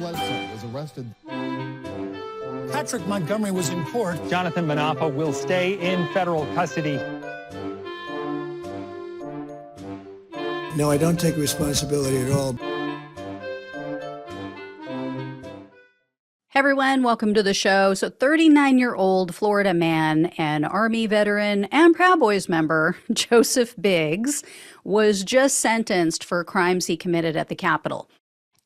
was arrested. Patrick Montgomery was in court. Jonathan Manapa will stay in federal custody. No, I don't take responsibility at all. Hey everyone, welcome to the show. So 39-year-old Florida man and Army veteran and Proud Boys member Joseph Biggs was just sentenced for crimes he committed at the Capitol.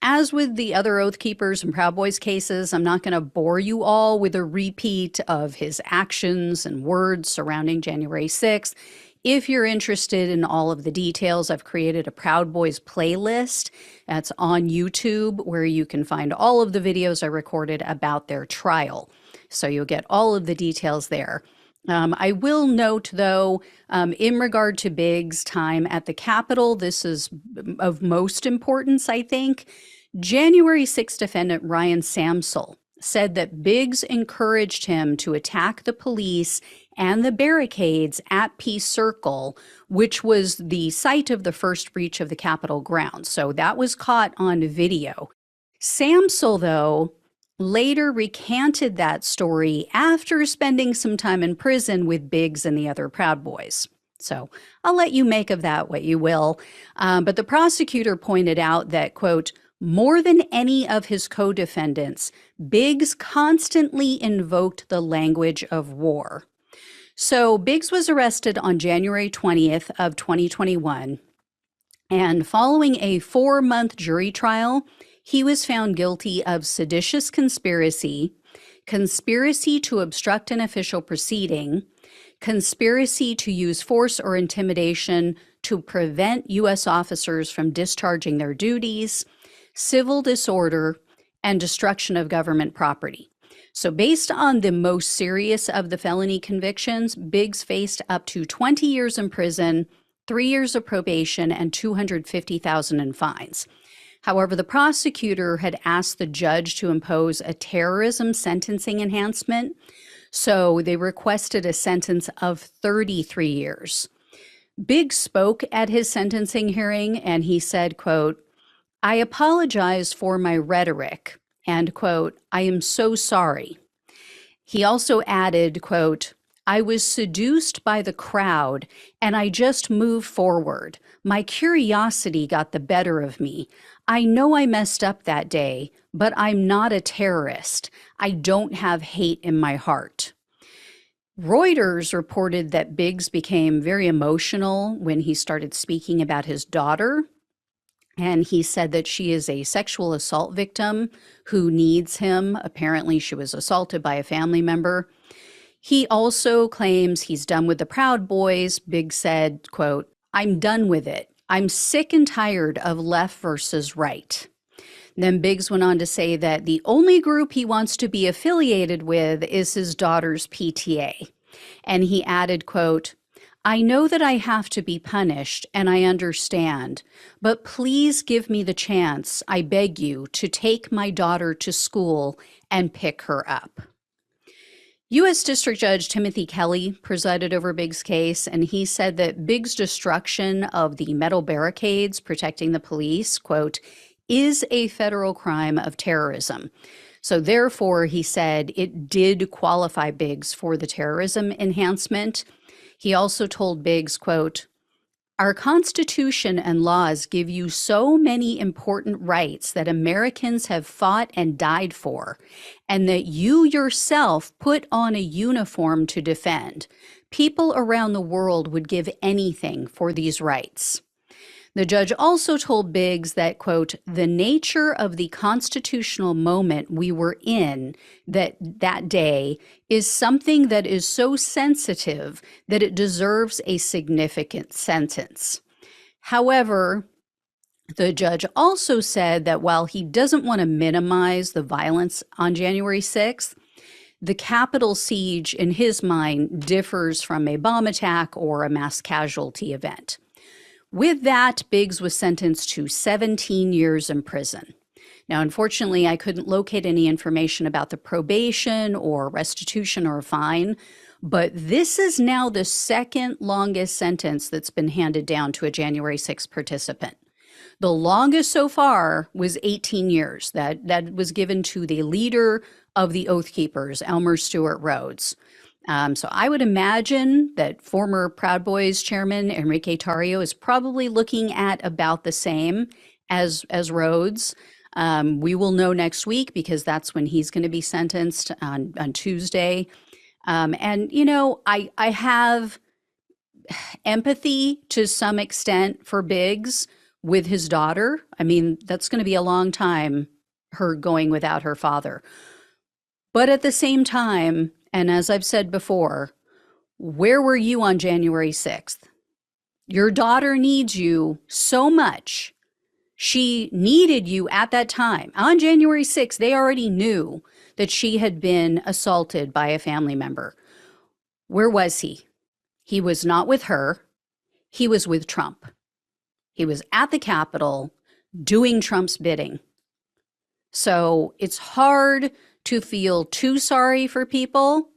As with the other Oath Keepers and Proud Boys cases, I'm not going to bore you all with a repeat of his actions and words surrounding January 6th. If you're interested in all of the details, I've created a Proud Boys playlist that's on YouTube where you can find all of the videos I recorded about their trial. So you'll get all of the details there. I will note, though, in regard to Biggs' time at the Capitol, this is of most importance, I think. January 6th defendant Ryan Samsel said that Biggs encouraged him to attack the police and the barricades at Peace Circle, which was the site of the first breach of the Capitol grounds. So that was caught on video. Samsel, though, later recanted that story after spending some time in prison with Biggs and the other Proud Boys. So I'll let you make of that what you will. But the prosecutor pointed out that, quote, more than any of his co-defendants, Biggs constantly invoked the language of war. So Biggs was arrested on January 20th of 2021, and following a 4-month jury trial, he was found guilty of seditious conspiracy, conspiracy to obstruct an official proceeding, conspiracy to use force or intimidation to prevent U.S. officers from discharging their duties, civil disorder, and destruction of government property. So based on the most serious of the felony convictions, Biggs faced up to 20 years in prison, 3 years of probation, and $250,000 in fines. However, the prosecutor had asked the judge to impose a terrorism sentencing enhancement, so they requested a sentence of 33 years. Biggs spoke at his sentencing hearing, and he said, quote, I apologize for my rhetoric, and, quote, I am so sorry. He also added, quote, I was seduced by the crowd, and I just moved forward. My curiosity got the better of me. I know I messed up that day, but I'm not a terrorist. I don't have hate in my heart. Reuters reported that Biggs became very emotional when he started speaking about his daughter. And he said that she is a sexual assault victim who needs him. Apparently, she was assaulted by a family member. He also claims he's done with the Proud Boys. Biggs said, quote, I'm done with it. I'm sick and tired of left versus right. Then Biggs went on to say that the only group he wants to be affiliated with is his daughter's PTA. And he added, quote, I know that I have to be punished, and I understand, but please give me the chance, I beg you, to take my daughter to school and pick her up. U.S. District Judge Timothy Kelly presided over Biggs' case, and he said that Biggs' destruction of the metal barricades protecting the police, quote, is a federal crime of terrorism. So therefore, he said it did qualify Biggs for the terrorism enhancement. He also told Biggs, quote, our Constitution and laws give you so many important rights that Americans have fought and died for, and that you yourself put on a uniform to defend. People around the world would give anything for these rights. The judge also told Biggs that, quote, the nature of the constitutional moment we were in that day is something that is so sensitive that it deserves a significant sentence. However, the judge also said that while he doesn't want to minimize the violence on January 6th, the Capitol siege, in his mind, differs from a bomb attack or a mass casualty event. With that, Biggs was sentenced to 17 years in prison. Now, unfortunately, I couldn't locate any information about the probation or restitution or fine, but this is now the second longest sentence that's been handed down to a January 6th participant. The longest so far was 18 years. That was given to the leader of the Oath Keepers, Elmer Stewart Rhodes. So I would imagine that former Proud Boys chairman Enrique Tarrio is probably looking at about the same as Rhodes. We will know next week because that's when he's going to be sentenced on Tuesday. And, you know, I have empathy to some extent for Biggs with his daughter. I mean, that's going to be a long time, her going without her father. But at the same time, and as I've said before, where were you on January 6th? Your daughter needs you so much. She needed you at that time. On January 6th, they already knew that she had been assaulted by a family member. Where was he? He was not with her. He was with Trump. He was at the Capitol doing Trump's bidding. So it's hard to feel too sorry for people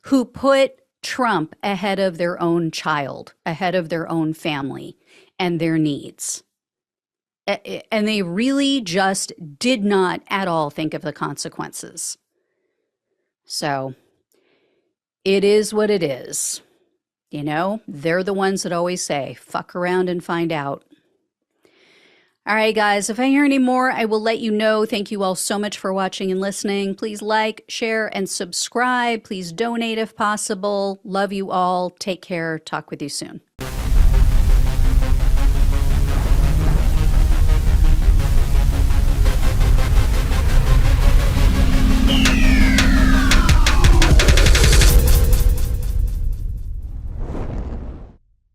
who put Trump ahead of their own child, ahead of their own family and their needs. And they really just did not at all think of the consequences. So it is what it is. You know, they're the ones that always say, fuck around and find out. All right, guys, if I hear any more, I will let you know. Thank you all so much for watching and listening. Please like, share, and subscribe. Please donate if possible. Love you all. Take care. Talk with you soon.